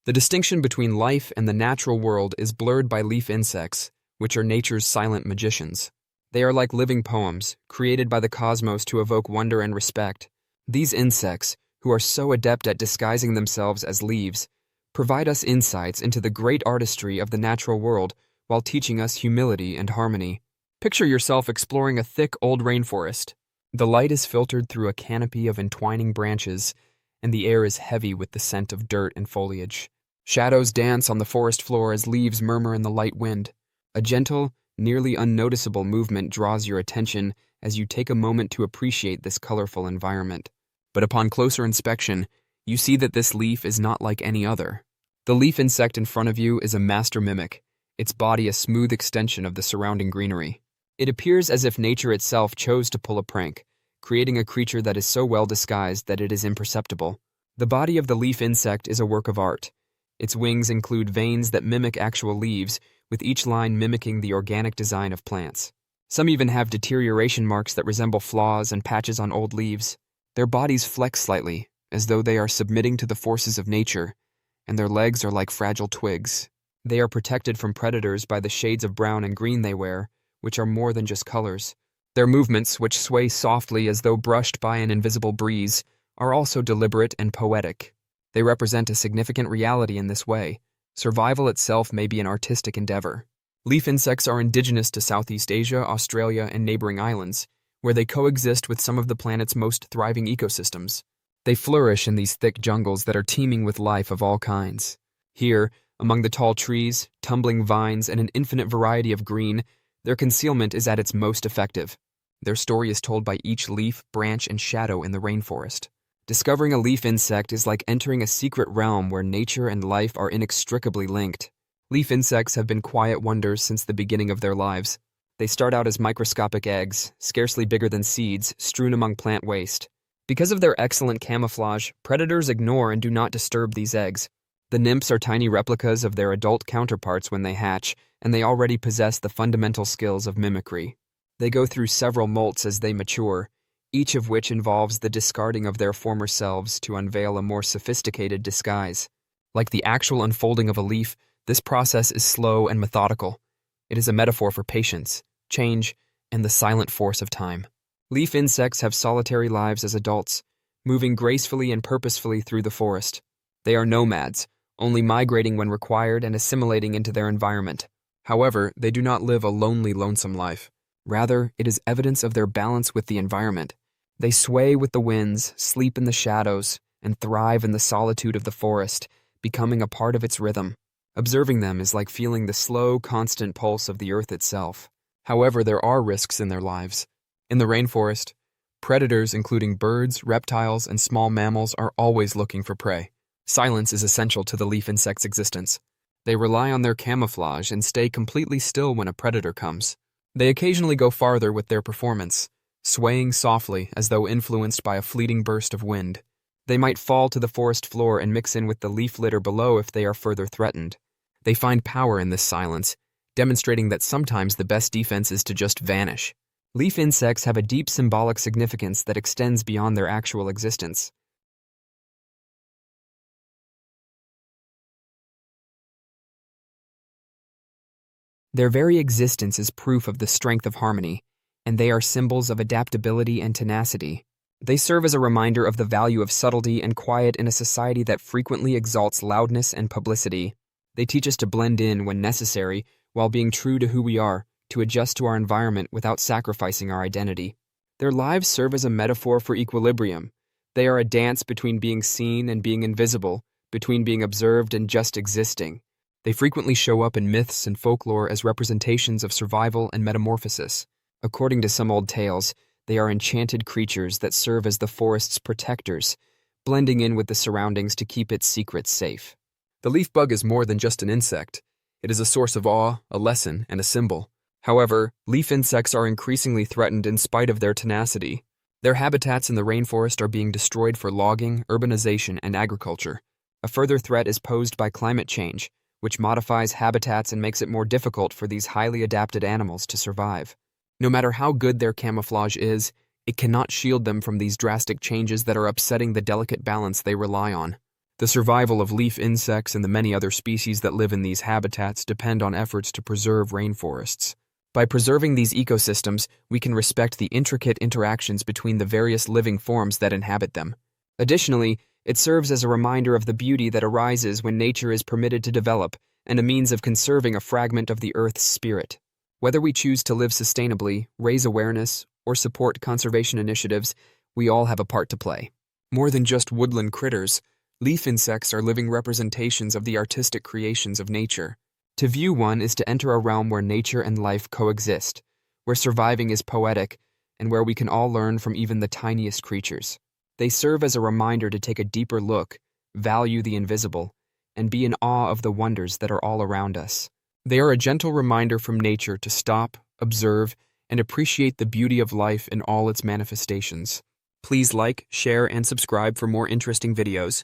The distinction between life and the natural world is blurred by leaf insects, which are nature's silent magicians. They are like living poems, created by the cosmos to evoke wonder and respect. These insects, who are so adept at disguising themselves as leaves, provide us insights into the great artistry of the natural world while teaching us humility and harmony. Picture yourself exploring a thick old rainforest. The light is filtered through a canopy of entwining branches, and the air is heavy with the scent of dirt and foliage. Shadows dance on the forest floor as leaves murmur in the light wind. A gentle, nearly unnoticeable movement draws your attention as you take a moment to appreciate this colorful environment. But upon closer inspection, you see that this leaf is not like any other. The leaf insect in front of you is a master mimic, its body a smooth extension of the surrounding greenery. It appears as if nature itself chose to pull a prank, creating a creature that is so well disguised that it is imperceptible. The body of the leaf insect is a work of art. Its wings include veins that mimic actual leaves, with each line mimicking the organic design of plants. Some even have deterioration marks that resemble flaws and patches on old leaves. Their bodies flex slightly, as though they are submitting to the forces of nature, and their legs are like fragile twigs. They are protected from predators by the shades of brown and green they wear, which are more than just colors. Their movements, which sway softly as though brushed by an invisible breeze, are also deliberate and poetic. They represent a significant reality in this way. Survival itself may be an artistic endeavor. Leaf insects are indigenous to Southeast Asia, Australia, and neighboring islands, where they coexist with some of the planet's most thriving ecosystems. They flourish in these thick jungles that are teeming with life of all kinds. Here, among the tall trees, tumbling vines, and an infinite variety of green, their concealment is at its most effective. Their story is told by each leaf, branch, and shadow in the rainforest. Discovering a leaf insect is like entering a secret realm where nature and life are inextricably linked. Leaf insects have been quiet wonders since the beginning of their lives. They start out as microscopic eggs, scarcely bigger than seeds, strewn among plant waste. Because of their excellent camouflage, predators ignore and do not disturb these eggs. The nymphs are tiny replicas of their adult counterparts when they hatch, and they already possess the fundamental skills of mimicry. They go through several molts as they mature, each of which involves the discarding of their former selves to unveil a more sophisticated disguise. Like the actual unfolding of a leaf, this process is slow and methodical. It is a metaphor for patience, change, and the silent force of time. Leaf insects have solitary lives as adults, moving gracefully and purposefully through the forest. They are nomads, only migrating when required and assimilating into their environment. However, they do not live a lonely, lonesome life. Rather, it is evidence of their balance with the environment. They sway with the winds, sleep in the shadows, and thrive in the solitude of the forest, becoming a part of its rhythm. Observing them is like feeling the slow, constant pulse of the earth itself. However, there are risks in their lives. In the rainforest, predators including birds, reptiles, and small mammals are always looking for prey. Silence is essential to the leaf insect's existence. They rely on their camouflage and stay completely still when a predator comes. They occasionally go farther with their performance, swaying softly as though influenced by a fleeting burst of wind. They might fall to the forest floor and mix in with the leaf litter below if they are further threatened. They find power in this silence, demonstrating that sometimes the best defense is to just vanish. Leaf insects have a deep symbolic significance that extends beyond their actual existence. Their very existence is proof of the strength of harmony, and they are symbols of adaptability and tenacity. They serve as a reminder of the value of subtlety and quiet in a society that frequently exalts loudness and publicity. They teach us to blend in when necessary, while being true to who we are, to adjust to our environment without sacrificing our identity. Their lives serve as a metaphor for equilibrium. They are a dance between being seen and being invisible, between being observed and just existing. They frequently show up in myths and folklore as representations of survival and metamorphosis. According to some old tales, they are enchanted creatures that serve as the forest's protectors, blending in with the surroundings to keep its secrets safe. The leaf bug is more than just an insect. It is a source of awe, a lesson, and a symbol. However, leaf insects are increasingly threatened in spite of their tenacity. Their habitats in the rainforest are being destroyed for logging, urbanization, and agriculture. A further threat is posed by climate change, which modifies habitats and makes it more difficult for these highly adapted animals to survive. No matter how good their camouflage is, it cannot shield them from these drastic changes that are upsetting the delicate balance they rely on. The survival of leaf insects and the many other species that live in these habitats depend on efforts to preserve rainforests. By preserving these ecosystems, we can respect the intricate interactions between the various living forms that inhabit them. Additionally, it serves as a reminder of the beauty that arises when nature is permitted to develop and a means of conserving a fragment of the Earth's spirit. Whether we choose to live sustainably, raise awareness, or support conservation initiatives, we all have a part to play. More than just woodland critters, leaf insects are living representations of the artistic creations of nature. To view one is to enter a realm where nature and life coexist, where surviving is poetic, and where we can all learn from even the tiniest creatures. They serve as a reminder to take a deeper look, value the invisible, and be in awe of the wonders that are all around us. They are a gentle reminder from nature to stop, observe, and appreciate the beauty of life in all its manifestations. Please like, share, and subscribe for more interesting videos.